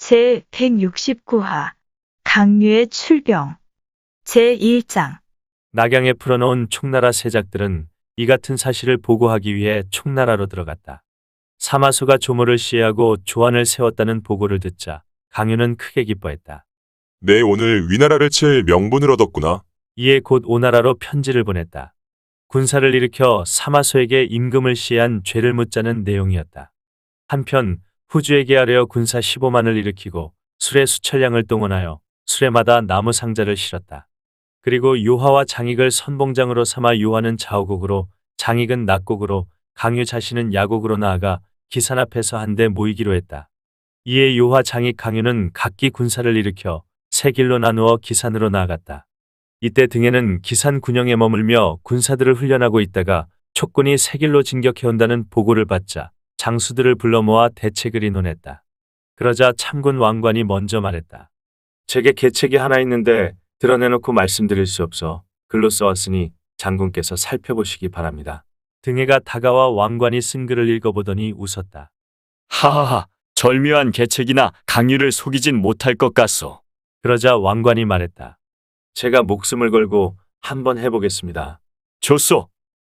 제169화 강류의 출병 제1장 낙양에 풀어놓은 총나라 세작들은 이 같은 사실을 보고하기 위해 총나라로 들어갔다. 사마수가 조모를 시해하고 조안을 세웠다는 보고를 듣자 강유는 크게 기뻐했다. 내 오늘 위나라를 칠 명분을 얻었구나. 이에 곧 오나라로 편지를 보냈다. 군사를 일으켜 사마수에게 임금을 시해한 죄를 묻자는 내용이었다. 한편 후주에게 아뢰어 군사 15만을 일으키고 수레 수천량을 동원하여 수레마다 나무 상자를 실었다. 그리고 요하와 장익을 선봉장으로 삼아 요하는 좌우곡으로 장익은 낙곡으로 강유 자신은 야곡으로 나아가 기산 앞에서 한데 모이기로 했다. 이에 요하 장익 강유는 각기 군사를 일으켜 세 길로 나누어 기산으로 나아갔다. 이때 등에는 기산 군영에 머물며 군사들을 훈련하고 있다가 촉군이 세 길로 진격해온다는 보고를 받자 장수들을 불러 모아 대책을 의논했다. 그러자 참군 왕관이 먼저 말했다. 제게 계책이 하나 있는데 드러내놓고 말씀드릴 수 없어 글로 써왔으니 장군께서 살펴보시기 바랍니다. 등해가 다가와 왕관이 쓴 글을 읽어보더니 웃었다. 하하하, 절묘한 계책이나 강유를 속이진 못할 것 같소. 그러자 왕관이 말했다. 제가 목숨을 걸고 한번 해보겠습니다. 좋소.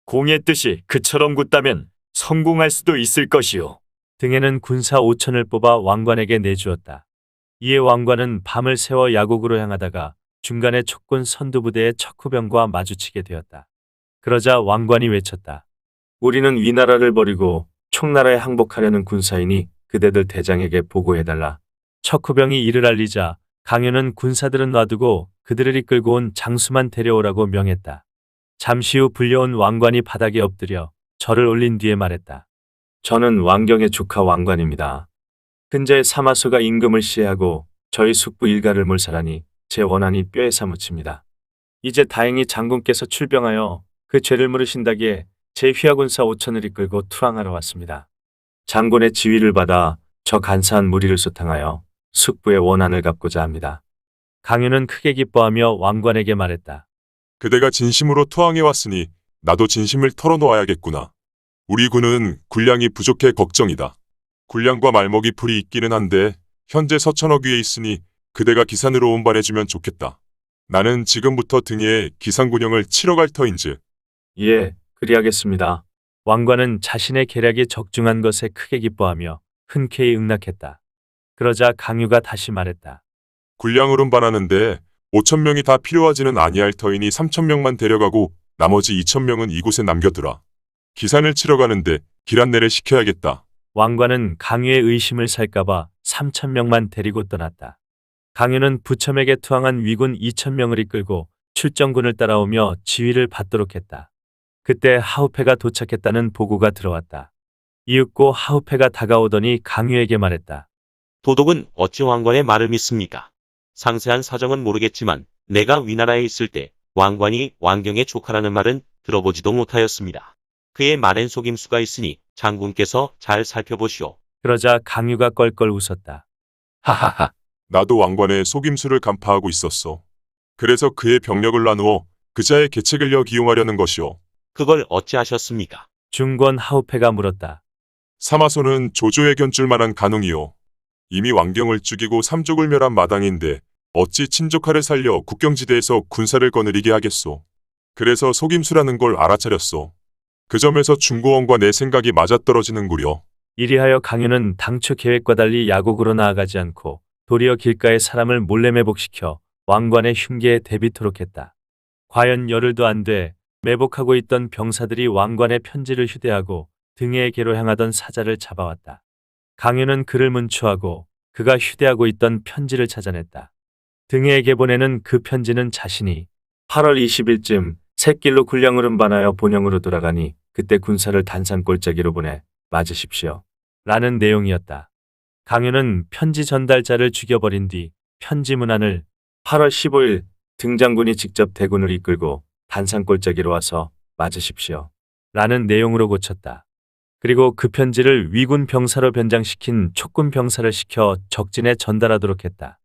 공의 뜻이 그처럼 굳다면 성공할 수도 있을 것이오. 등해는 군사 5천을 뽑아 왕관에게 내주었다. 이에 왕관은 밤을 새워 야곡으로 향하다가 중간에 촉군 선두부대의 척후병과 마주치게 되었다. 그러자 왕관이 외쳤다. 우리는 위나라를 버리고 총나라에 항복하려는 군사이니 그대들 대장에게 보고해달라. 척후병이 이를 알리자 강유는 군사들은 놔두고 그들을 이끌고 온 장수만 데려오라고 명했다. 잠시 후 불려온 왕관이 바닥에 엎드려 절을 올린 뒤에 말했다. 저는 왕경의 조카 왕관입니다. 근자의 사마수가 임금을 시해하고 저희 숙부 일가를 몰살하니 제 원한이 뼈에 사무칩니다. 이제 다행히 장군께서 출병하여 그 죄를 물으신다기에 제 휘하군사 5천을 이끌고 투항하러 왔습니다. 장군의 지휘를 받아 저 간사한 무리를 소탕하여 숙부의 원한을 갚고자 합니다. 강유는 크게 기뻐하며 왕관에게 말했다. 그대가 진심으로 투항해 왔으니 나도 진심을 털어놓아야겠구나. 우리 군은 군량이 부족해 걱정이다. 군량과 말먹이 불이 있기는 한데 현재 서천억 위에 있으니 그대가 기산으로 운반해주면 좋겠다. 나는 지금부터 등에 기산군영을 치러 갈 터인즉. 예, 그리하겠습니다. 왕관은 자신의 계략이 적중한 것에 크게 기뻐하며 흔쾌히 응낙했다. 그러자 강유가 다시 말했다. 군량을 운반하는데 5,000명이 다 필요하지는 아니할 터이니 3,000명만 데려가고 나머지 2,000명은 이곳에 남겨두라. 기산을 치러 가는데 길 안내를 시켜야겠다. 왕관은 강유의 의심을 살까봐 3,000명만 데리고 떠났다. 강유는 부첨에게 투항한 위군 2,000명을 이끌고 출정군을 따라오며 지휘를 받도록 했다. 그때 하우페가 도착했다는 보고가 들어왔다. 이윽고 하우페가 다가오더니 강유에게 말했다. 도독은 어찌 왕관의 말을 믿습니까? 상세한 사정은 모르겠지만 내가 위나라에 있을 때 왕관이 왕경의 조카라는 말은 들어보지도 못하였습니다. 그의 말엔 속임수가 있으니 장군께서 잘 살펴보시오. 그러자 강유가 껄껄 웃었다. 하하하. 나도 왕관의 속임수를 간파하고 있었어. 그래서 그의 병력을 나누어 그자의 계책을 역이용하려는 것이오. 그걸 어찌하셨습니까? 중권 하우페가 물었다. 사마소는 조조의 견줄 만한 가능이오. 이미 왕경을 죽이고 삼족을 멸한 마당인데 어찌 친족하를 살려 국경지대에서 군사를 거느리게 하겠소. 그래서 속임수라는 걸 알아차렸소. 그 점에서 중고원과 내 생각이 맞아떨어지는구려. 이리하여 강유는 당초 계획과 달리 야곡으로 나아가지 않고 도리어 길가에 사람을 몰래 매복시켜 왕관의 흉계에 대비토록 했다. 과연 열흘도 안 돼 매복하고 있던 병사들이 왕관의 편지를 휴대하고 등해에게로 향하던 사자를 잡아왔다. 강유는 그를 문추하고 그가 휴대하고 있던 편지를 찾아냈다. 등해에게 보내는 그 편지는 자신이 8월 20일쯤 샛길로 군량을 운반하여 본영으로 돌아가니 그때 군사를 단산골짜기로 보내 맞으십시오. 라는 내용이었다. 강유는 편지 전달자를 죽여버린 뒤 편지 문안을 8월 15일 등장군이 직접 대군을 이끌고 단산골짜기로 와서 맞으십시오. 라는 내용으로 고쳤다. 그리고 그 편지를 위군 병사로 변장시킨 촉군 병사를 시켜 적진에 전달하도록 했다.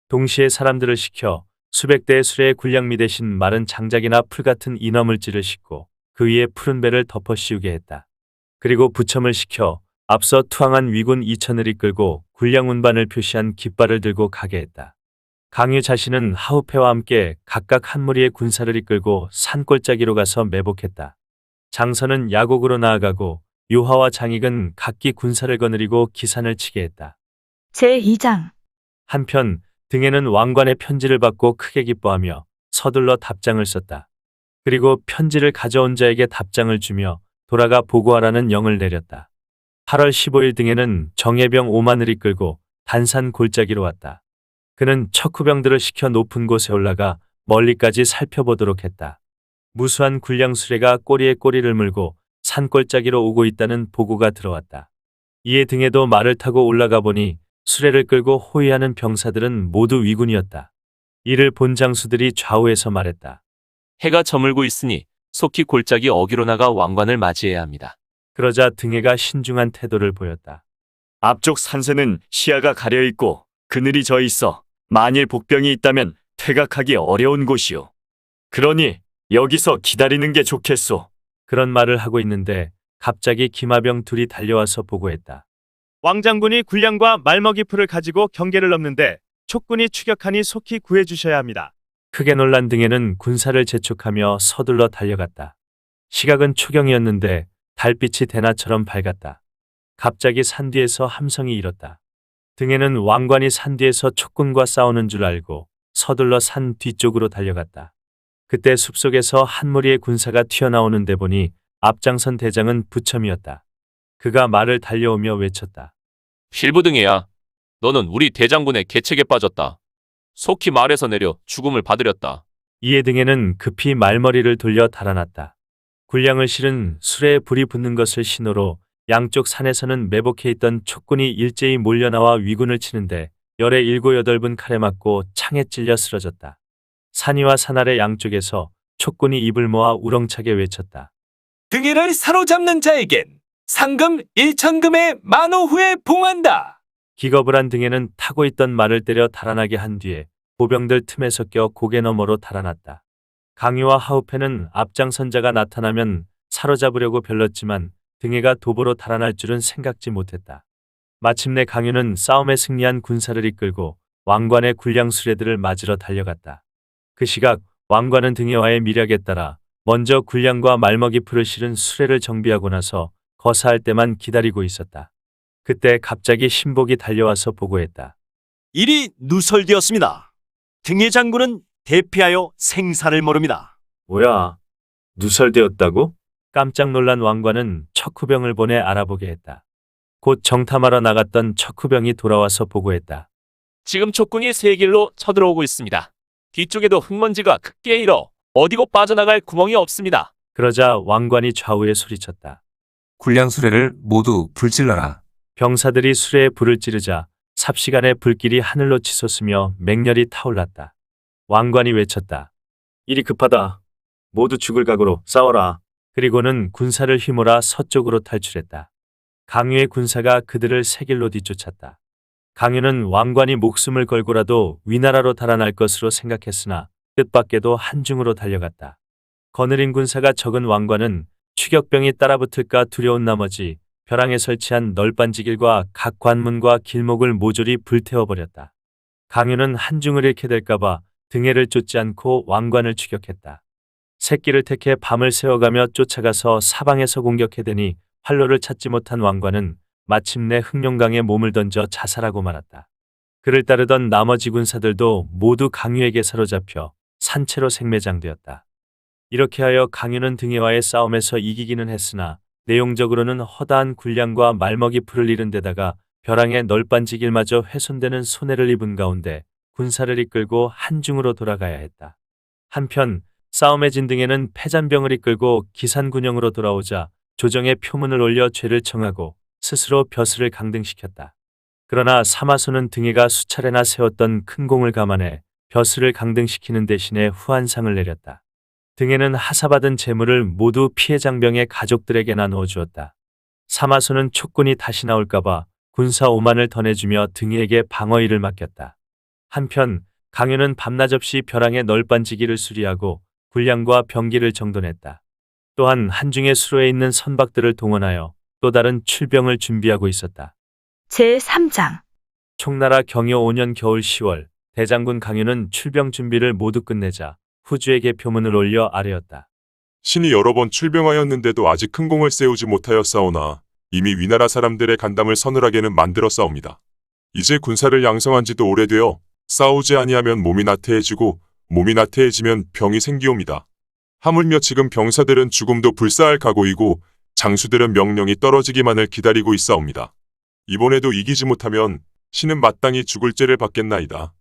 동시에 사람들을 시켜 수백 대의 수레의 군량미 대신 마른 장작이나 풀 같은 인화물질을 싣고 그 위에 푸른 배를 덮어 씌우게 했다. 그리고 부첨을 시켜 앞서 투항한 위군 2천을 이끌고 군량 운반을 표시한 깃발을 들고 가게 했다. 강유 자신은 하우페와 함께 각각 한 무리의 군사를 이끌고 산골짜기로 가서 매복했다. 장선은 야곡으로 나아가고 유하와 장익은 각기 군사를 거느리고 기산을 치게 했다. 제2장. 한편 등에는 왕관의 편지를 받고 크게 기뻐하며 서둘러 답장을 썼다. 그리고 편지를 가져온 자에게 답장을 주며 돌아가 보고하라는 영을 내렸다. 8월 15일 등에는 정예병 5만을 이끌고 단산 골짜기로 왔다. 그는 척후병들을 시켜 높은 곳에 올라가 멀리까지 살펴보도록 했다. 무수한 군량 수레가 꼬리에 꼬리를 물고 산골짜기로 오고 있다는 보고가 들어왔다. 이에 등에도 말을 타고 올라가 보니 수레를 끌고 호위하는 병사들은 모두 위군이었다. 이를 본 장수들이 좌우에서 말했다. 해가 저물고 있으니 속히 골짜기 어기로 나가 왕관을 맞이해야 합니다. 그러자 등해가 신중한 태도를 보였다. 앞쪽 산세는 시야가 가려 있고 그늘이 져 있어 만일 복병이 있다면 퇴각하기 어려운 곳이오. 그러니 여기서 기다리는 게 좋겠소. 그런 말을 하고 있는데 갑자기 기마병 둘이 달려와서 보고했다. 왕장군이 군량과 말먹이 풀을 가지고 경계를 넘는데 촉군이 추격하니 속히 구해주셔야 합니다. 크게 놀란 등에는 군사를 재촉하며 서둘러 달려갔다. 시각은 초경이었는데 달빛이 대낮처럼 밝았다. 갑자기 산 뒤에서 함성이 일었다. 등에는 왕관이 산 뒤에서 촉군과 싸우는 줄 알고 서둘러 산 뒤쪽으로 달려갔다. 그때 숲속에서 한 무리의 군사가 튀어나오는데 보니 앞장선 대장은 부첨이었다. 그가 말을 달려오며 외쳤다. 필부등이야. 너는 우리 대장군의 계책에 빠졌다. 속히 말에서 내려 죽음을 받으렸다. 이에 등에는 급히 말머리를 돌려 달아났다. 군량을 실은 수레에 불이 붙는 것을 신호로 양쪽 산에서는 매복해 있던 촉군이 일제히 몰려나와 위군을 치는데 열에 7, 8분 칼에 맞고 창에 찔려 쓰러졌다. 산위와 산 아래 양쪽에서 촉군이 입을 모아 우렁차게 외쳤다. 등해를 사로잡는 자에겐 상금 1천금의 만호 후에 봉한다. 기겁을 한 등에는 타고 있던 말을 때려 달아나게 한 뒤에 보병들 틈에서 껴 고개 너머로 달아났다. 강유와 하우페는 앞장선자가 나타나면 사로잡으려고 별렀지만 등해가 도보로 달아날 줄은 생각지 못했다. 마침내 강유는 싸움에 승리한 군사를 이끌고 왕관의 군량 수레들을 맞으러 달려갔다. 그 시각 왕관은 등해와의 미략에 따라 먼저 군량과 말먹이 풀을 실은 수레를 정비하고 나서 거사할 때만 기다리고 있었다. 그때 갑자기 신복이 달려와서 보고했다. 일이 누설되었습니다. 등해 장군은 대피하여 생사를 모릅니다. 뭐야? 누설되었다고? 깜짝 놀란 왕관은 척후병을 보내 알아보게 했다. 곧 정탐하러 나갔던 척후병이 돌아와서 보고했다. 지금 촉군이 세 길로 쳐들어오고 있습니다. 뒤쪽에도 흙먼지가 크게 일어 어디고 빠져나갈 구멍이 없습니다. 그러자 왕관이 좌우에 소리쳤다. 군량 수레를 모두 불질러라. 병사들이 수레에 불을 찌르자 삽시간에 불길이 하늘로 치솟으며 맹렬히 타올랐다. 왕관이 외쳤다. 일이 급하다. 모두 죽을 각오로 싸워라. 그리고는 군사를 휘몰아 서쪽으로 탈출했다. 강유의 군사가 그들을 새 길로 뒤쫓았다. 강유는 왕관이 목숨을 걸고라도 위나라로 달아날 것으로 생각했으나 뜻밖에도 한중으로 달려갔다. 거느린 군사가 적은 왕관은 추격병이 따라붙을까 두려운 나머지 벼랑에 설치한 널빤지길과 각 관문과 길목을 모조리 불태워버렸다. 강유는 한중을 잃게 될까봐 등해를 쫓지 않고 왕관을 추격했다. 새끼를 택해 밤을 새워가며 쫓아가서 사방에서 공격해대니 활로를 찾지 못한 왕관은 마침내 흑룡강에 몸을 던져 자살하고 말았다. 그를 따르던 나머지 군사들도 모두 강유에게 사로잡혀 산채로 생매장되었다. 이렇게 하여 강유는 등해와의 싸움에서 이기기는 했으나 내용적으로는 허다한 군량과 말먹이 풀을 잃은 데다가 벼랑의 널빤지길마저 훼손되는 손해를 입은 가운데 군사를 이끌고 한중으로 돌아가야 했다. 한편 싸움에 진 등에는 패잔병을 이끌고 기산군영으로 돌아오자 조정의 표문을 올려 죄를 청하고 스스로 벼슬을 강등시켰다. 그러나 사마소는 등해가 수차례나 세웠던 큰 공을 감안해 벼슬을 강등시키는 대신에 후한상을 내렸다. 등해는 하사받은 재물을 모두 피해 장병의 가족들에게 나누어 주었다. 사마소는 촉군이 다시 나올까봐 군사 5만을 더 내주며 등해에게 방어일을 맡겼다. 한편 강유는 밤낮 없이 벼랑의 널빤지기를 수리하고 군량과 병기를 정돈했다. 또한 한중의 수로에 있는 선박들을 동원하여 또 다른 출병을 준비하고 있었다. 제3장. 총나라 경효 5년 겨울 10월 대장군 강윤은 출병 준비를 모두 끝내자 후주에게 표문을 올려 아뢰었다. 신이 여러 번 출병하였는데도 아직 큰 공을 세우지 못하였사오나 이미 위나라 사람들의 간담을 서늘하게는 만들었사옵니다. 이제 군사를 양성한 지도 오래되어 싸우지 아니하면 몸이 나태해지고 몸이 나태해지면 병이 생기옵니다. 하물며 지금 병사들은 죽음도 불사할 각오이고 장수들은 명령이 떨어지기만을 기다리고 있사옵니다. 이번에도 이기지 못하면 신은 마땅히 죽을 죄를 받겠나이다.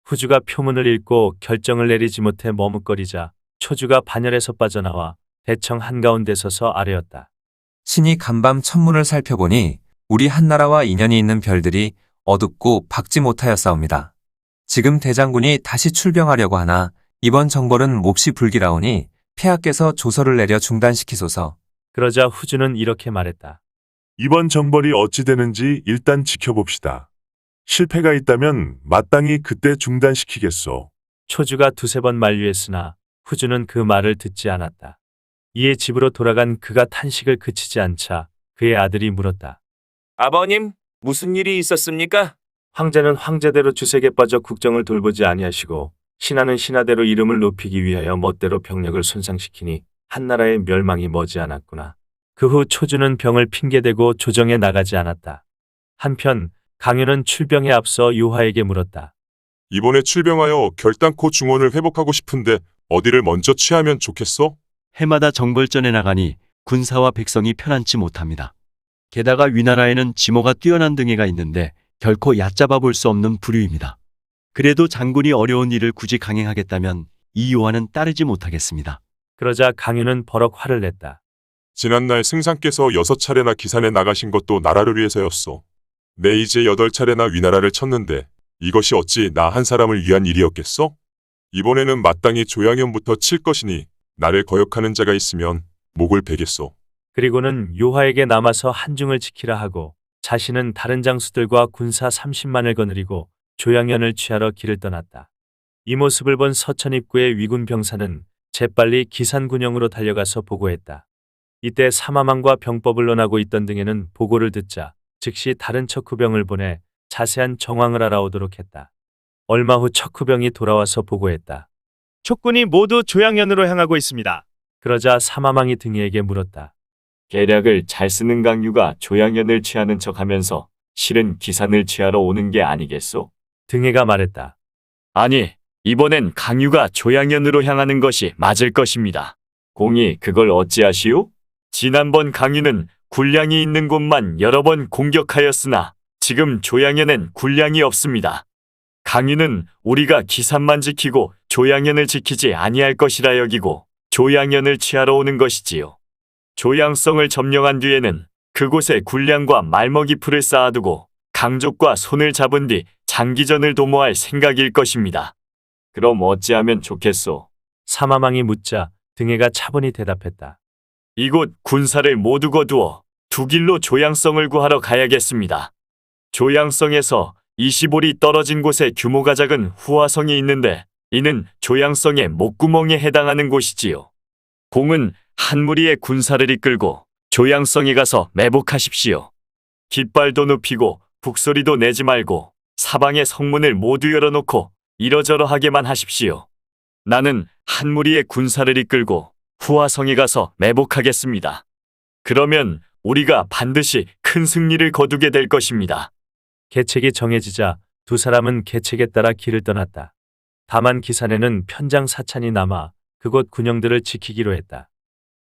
후주가 표문을 읽고 결정을 내리지 못해 머뭇거리자 초주가 반열에서 빠져나와 대청 한가운데 서서 아뢰었다. 신이 간밤 천문을 살펴보니 우리 한나라와 인연이 있는 별들이 어둡고 밝지 못하였사옵니다. 지금 대장군이 다시 출병하려고 하나 이번 정벌은 몹시 불길하오니 폐하께서 조서를 내려 중단시키소서. 그러자 후주는 이렇게 말했다. 이번 정벌이 어찌 되는지 일단 지켜봅시다. 실패가 있다면 마땅히 그때 중단시키겠소. 초주가 두세 번 만류했으나 후주는 그 말을 듣지 않았다. 이에 집으로 돌아간 그가 탄식을 그치지 않자 그의 아들이 물었다. 아버님, 무슨 일이 있었습니까? 황제는 황제대로 주색에 빠져 국정을 돌보지 아니하시고 신하는 신하대로 이름을 높이기 위하여 멋대로 병력을 손상시키니 한나라의 멸망이 머지않았구나. 그 후 초주는 병을 핑계대고 조정에 나가지 않았다. 한편 강윤은 출병에 앞서 유화에게 물었다. 이번에 출병하여 결단코 중원을 회복하고 싶은데 어디를 먼저 취하면 좋겠어? 해마다 정벌전에 나가니 군사와 백성이 편안치 못합니다. 게다가 위나라에는 지모가 뛰어난 등해가 있는데 결코 얕잡아 볼 수 없는 부류입니다. 그래도 장군이 어려운 일을 굳이 강행하겠다면 이 요한은 따르지 못하겠습니다. 그러자 강윤은 버럭 화를 냈다. 지난날 승상께서 6차례나 기산에 나가신 것도 나라를 위해서였소. 내 이제 8차례나 위나라를 쳤는데 이것이 어찌 나 한 사람을 위한 일이었겠소? 이번에는 마땅히 조양현부터 칠 것이니 나를 거역하는 자가 있으면 목을 베겠소. 그리고는 요하에게 남아서 한중을 지키라 하고 자신은 다른 장수들과 군사 30만을 거느리고 조양현을 취하러 길을 떠났다. 이 모습을 본 서천 입구의 위군 병사는 재빨리 기산군영으로 달려가서 보고했다. 이때 사마망과 병법을 논하고 있던 등에는 보고를 듣자 즉시 다른 척후병을 보내 자세한 정황을 알아오도록 했다. 얼마 후 척후병이 돌아와서 보고했다. 촉군이 모두 조양현으로 향하고 있습니다. 그러자 사마망이 등이에게 물었다. 계략을 잘 쓰는 강유가 조양현을 취하는 척하면서 실은 기산을 취하러 오는 게 아니겠소? 등해가 말했다. 아니, 이번엔 강유가 조양현으로 향하는 것이 맞을 것입니다. 공이 그걸 어찌하시오? 지난번 강유는 군량이 있는 곳만 여러 번 공격하였으나 지금 조양현엔 군량이 없습니다. 강유는 우리가 기산만 지키고 조양현을 지키지 아니할 것이라 여기고 조양현을 취하러 오는 것이지요. 조양성을 점령한 뒤에는 그곳에 군량과 말먹이 풀을 쌓아두고 강족과 손을 잡은 뒤 장기전을 도모할 생각일 것입니다. 그럼 어찌하면 좋겠소? 사마망이 묻자 등해가 차분히 대답했다. 이곳 군사를 모두 거두어 두 길로 조양성을 구하러 가야겠습니다. 조양성에서 20올이 떨어진 곳에 규모가 작은 후화성이 있는데 이는 조양성의 목구멍에 해당하는 곳이지요. 공은 한 무리의 군사를 이끌고 조양성에 가서 매복하십시오. 깃발도 눕히고 북소리도 내지 말고 사방의 성문을 모두 열어놓고 이러저러하게만 하십시오. 나는 한 무리의 군사를 이끌고 후화성에 가서 매복하겠습니다. 그러면 우리가 반드시 큰 승리를 거두게 될 것입니다. 계책이 정해지자 두 사람은 계책에 따라 길을 떠났다. 다만 기산에는 편장 사찬이 남아 그곳 군영들을 지키기로 했다.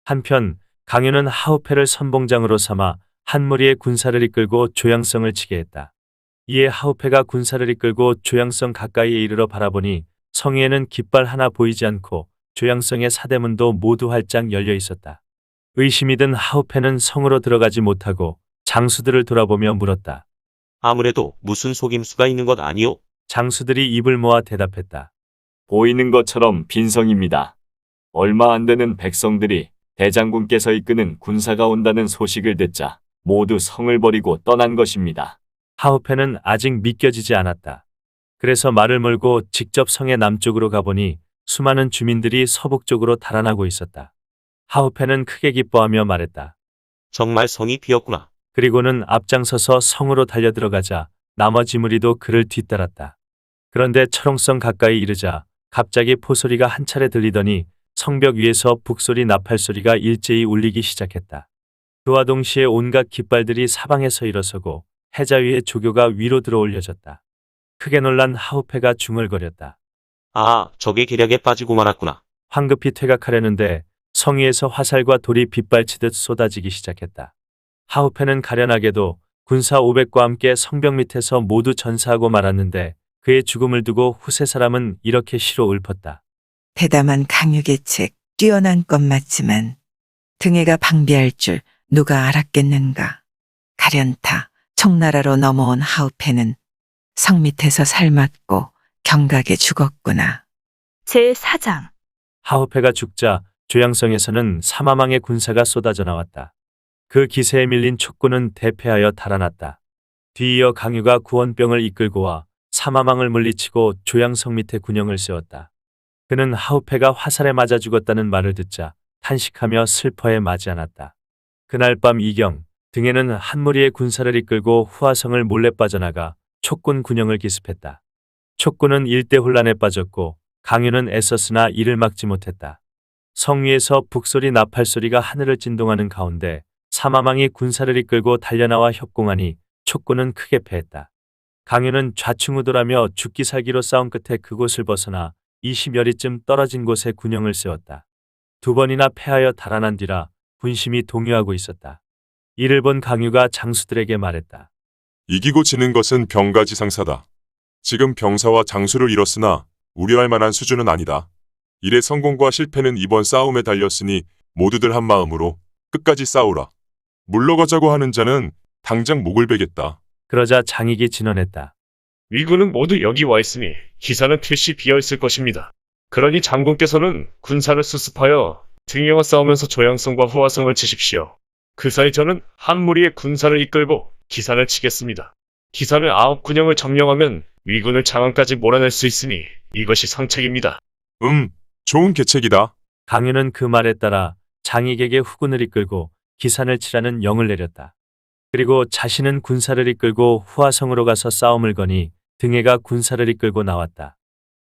한편 강윤은 하우페를 선봉장으로 삼아 한 무리의 군사를 이끌고 조양성을 치게 했다. 이에 하우페가 군사를 이끌고 조양성 가까이에 이르러 바라보니 성위에는 깃발 하나 보이지 않고 조양성의 사대문도 모두 활짝 열려 있었다. 의심이 든 하우페는 성으로 들어가지 못하고 장수들을 돌아보며 물었다. 아무래도 무슨 속임수가 있는 것 아니오? 장수들이 입을 모아 대답했다. 보이는 것처럼 빈성입니다. 얼마 안 되는 백성들이 대장군께서 이끄는 군사가 온다는 소식을 듣자 모두 성을 버리고 떠난 것입니다. 하우페는 아직 믿겨지지 않았다. 그래서 말을 몰고 직접 성의 남쪽으로 가보니 수많은 주민들이 서북 쪽으로 달아나고 있었다. 하우페는 크게 기뻐하며 말했다. 정말 성이 비었구나. 그리고는 앞장서서 성으로 달려들어가자 나머지 무리도 그를 뒤따랐다. 그런데 철옹성 가까이 이르자 갑자기 포소리가 한 차례 들리더니 성벽 위에서 북소리 나팔소리가 일제히 울리기 시작했다. 그와 동시에 온갖 깃발들이 사방에서 일어서고 해자 위에 조교가 위로 들어올려졌다. 크게 놀란 하우페가 중얼거렸다. 아, 적의 계략에 빠지고 말았구나. 황급히 퇴각하려는데 성 위에서 화살과 돌이 빗발치듯 쏟아지기 시작했다. 하우페는 가련하게도 군사 500과 함께 성벽 밑에서 모두 전사하고 말았는데 그의 죽음을 두고 후세 사람은 이렇게 시로 읊었다. 대담한 강유계책, 뛰어난 것 맞지만 등해가 방비할 줄 누가 알았겠는가. 가련타, 청나라로 넘어온 하우페는 성 밑에서 살맞고 경각에 죽었구나. 제4장. 하우페가 죽자 조양성에서는 사마망의 군사가 쏟아져 나왔다. 그 기세에 밀린 촉군은 대패하여 달아났다. 뒤이어 강유가 구원병을 이끌고 와 사마망을 물리치고 조양성 밑에 군영을 세웠다. 그는 하우페가 화살에 맞아 죽었다는 말을 듣자 탄식하며 슬퍼에 맞이 않았다. 그날 밤 이경, 등에는 한 무리의 군사를 이끌고 후하성을 몰래 빠져나가 촉군 군영을 기습했다. 촉군은 일대 혼란에 빠졌고 강유는 애썼으나 이를 막지 못했다. 성 위에서 북소리 나팔소리가 하늘을 진동하는 가운데 사마망이 군사를 이끌고 달려나와 협공하니 촉군은 크게 패했다. 강유는 좌충우돌하며 죽기 살기로 싸운 끝에 그곳을 벗어나 20여리쯤 떨어진 곳에 군영을 세웠다. 2번이나 패하여 달아난 뒤라 군심이 동요하고 있었다. 이를 본 강유가 장수들에게 말했다. 이기고 지는 것은 병가지상사다. 지금 병사와 장수를 잃었으나 우려할 만한 수준은 아니다. 일의 성공과 실패는 이번 싸움에 달렸으니 모두들 한 마음으로 끝까지 싸우라. 물러가자고 하는 자는 당장 목을 베겠다. 그러자 장익이 진언했다. 위군은 모두 여기 와 있으니 기사는 필시 비어 있을 것입니다. 그러니 장군께서는 군사를 수습하여 등해와 싸우면서 조양성과 후하성을 치십시오. 그 사이 저는 한 무리의 군사를 이끌고 기산을 치겠습니다. 기산을 9군영을 점령하면 위군을 장안까지 몰아낼 수 있으니 이것이 상책입니다. 좋은 계책이다. 강유는 그 말에 따라 장익에게 후군을 이끌고 기산을 치라는 영을 내렸다. 그리고 자신은 군사를 이끌고 후하성으로 가서 싸움을 거니 등해가 군사를 이끌고 나왔다.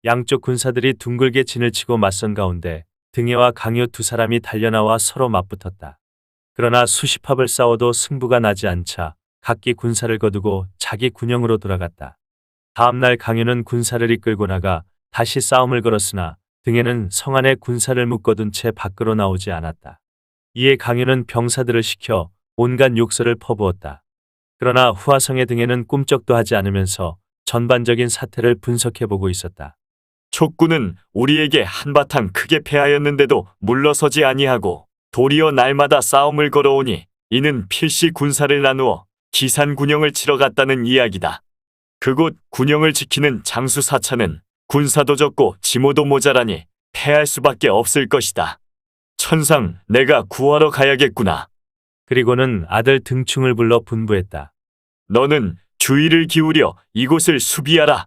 양쪽 군사들이 둥글게 진을 치고 맞선 가운데 등해와 강유 두 사람이 달려나와 서로 맞붙었다. 그러나 수십 합을 싸워도 승부가 나지 않자 각기 군사를 거두고 자기 군영으로 돌아갔다. 다음날 강유는 군사를 이끌고 나가 다시 싸움을 걸었으나 등해는 성 안에 군사를 묶어둔 채 밖으로 나오지 않았다. 이에 강유는 병사들을 시켜 온갖 욕설을 퍼부었다. 그러나 후하성의 등해는 꿈쩍도 하지 않으면서 전반적인 사태를 분석해보고 있었다. 촉군은 우리에게 한바탕 크게 패하였는데도 물러서지 아니하고 도리어 날마다 싸움을 걸어오니 이는 필시 군사를 나누어 기산 군영을 치러 갔다는 이야기다. 그곳 군영을 지키는 장수 사차는 군사도 적고 지모도 모자라니 패할 수밖에 없을 것이다. 천상, 내가 구하러 가야겠구나. 그리고는 아들 등충을 불러 분부했다. 너는 주의를 기울여 이곳을 수비하라.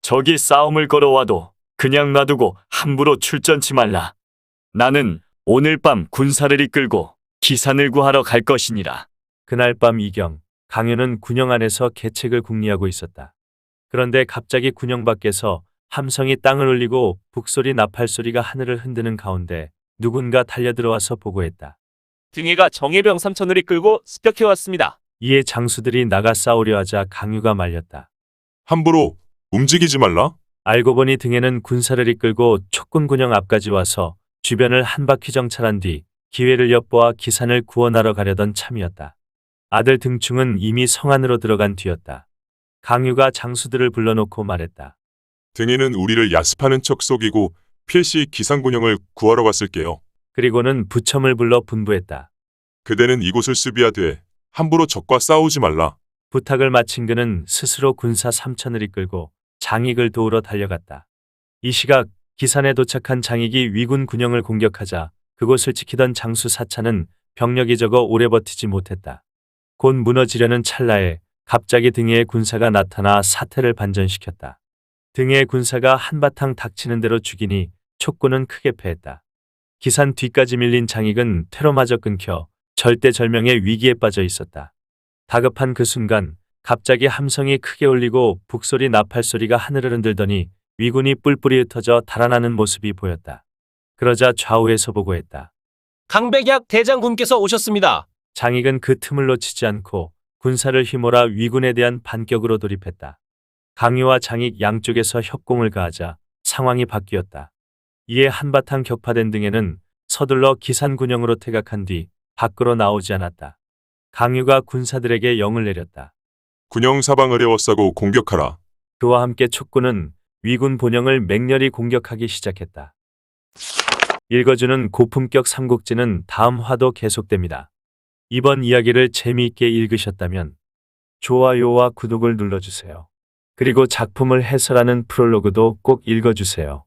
적이 싸움을 걸어와도 그냥 놔두고 함부로 출전치 말라. 나는 오늘 밤 군사를 이끌고 기산을 구하러 갈 것이니라. 그날 밤 이경, 강유는 군영 안에서 계책을 궁리하고 있었다. 그런데 갑자기 군영 밖에서 함성이 땅을 울리고 북소리 나팔소리가 하늘을 흔드는 가운데 누군가 달려들어와서 보고했다. 등해가 정예병 3천을 이끌고 습격해왔습니다. 이에 장수들이 나가 싸우려 하자 강유가 말렸다. 함부로 움직이지 말라. 알고 보니 등해는 군사를 이끌고 촉군 군영 앞까지 와서 주변을 한 바퀴 정찰한 뒤 기회를 엿보아 기산을 구원하러 가려던 참이었다. 아들 등충은 이미 성 안으로 들어간 뒤였다. 강유가 장수들을 불러놓고 말했다. 등해는 우리를 야습하는 척 속이고 필시 기상군영을 구하러 갔을게요. 그리고는 부첨을 불러 분부했다. 그대는 이곳을 수비하되 함부로 적과 싸우지 말라. 부탁을 마친 그는 스스로 군사 3천을 이끌고 장익을 도우러 달려갔다. 이 시각 기산에 도착한 장익이 위군 군영을 공격하자 그곳을 지키던 장수 사차는 병력이 적어 오래 버티지 못했다. 곧 무너지려는 찰나에 갑자기 등해의 군사가 나타나 사태를 반전시켰다. 등해의 군사가 한바탕 닥치는 대로 죽이니 촉군은 크게 패했다. 기산 뒤까지 밀린 장익은 퇴로마저 끊겨 절대절명의 위기에 빠져 있었다. 다급한 그 순간 갑자기 함성이 크게 울리고 북소리 나팔소리가 하늘을 흔들더니 위군이 뿔뿔이 흩어져 달아나는 모습이 보였다. 그러자 좌우에서 보고했다. 강백약 대장군께서 오셨습니다. 장익은 그 틈을 놓치지 않고 군사를 휘몰아 위군에 대한 반격으로 돌입했다. 강유와 장익 양쪽에서 협공을 가하자 상황이 바뀌었다. 이에 한바탕 격파된 등에는 서둘러 기산군영으로 퇴각한 뒤 밖으로 나오지 않았다. 강유가 군사들에게 영을 내렸다. 군영 사방을 에워싸고 공격하라. 그와 함께 촉군은 위군 본영을 맹렬히 공격하기 시작했다. 읽어주는 고품격 삼국지는 다음 화도 계속됩니다. 이번 이야기를 재미있게 읽으셨다면 좋아요와 구독을 눌러주세요. 그리고 작품을 해설하는 프롤로그도 꼭 읽어주세요.